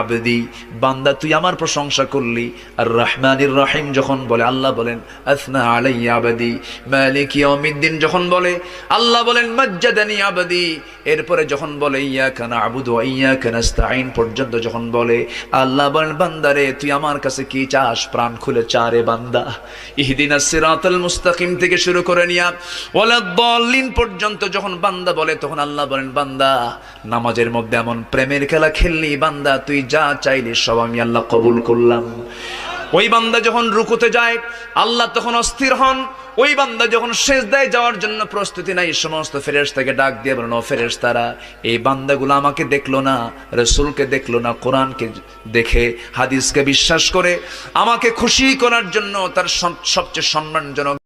আবদি, বান্দা তুই আমার প্রশংসা করলি। আর রহমানির রহিম যখন বলে আল্লাহ বলেন আসনা আলাইয়া আবদি। মালিক ইয়াউমিদ্দিন যখন বলে আল্লাহ বলেন মাজ্জাদানি আবদি। এরপরে যখন বলে ইয়াকা না'বুদু ওয়া ইয়াকা নাস্তাঈন পর্যন্ত যখন বলে আল্লাহ বলেন বান্দারে তুই আমার কাছে কি চাস, প্রাণ খুলে চা রে বান্দা। ইহদিনাস সিরাতাল মুস্তাকিম থেকে শুরু করে নিয়া ওয়ালাদ-দাল্লিন পর্যন্ত যখন বান্দা বলে তখন আল্লাহ বলেন বান্দা নামাজের মধ্যে এমন প্রেমের খেলা খেললি বান্দা, তুই যা চাইলি সব আমি আল্লাহ কবুল করলাম। ওই বান্দা যখন রুকুতে যায় আল্লাহ তখন অস্থির হন। ওই বান্দা যখন সিজদায় যাওয়ার জন্য প্রস্তুতি নাই, সমস্ত ফেরেশতাকে ডাক দিয়ে বলেন ও ফেরেশতারা, এই বান্দাগুলো আমাকে দেখলো না, রাসূলকে দেখলো না, কোরআনকে দেখে হাদিসকে বিশ্বাস করে আমাকে খুশি করার জন্য তার সবচেয়ে সম্মানজনক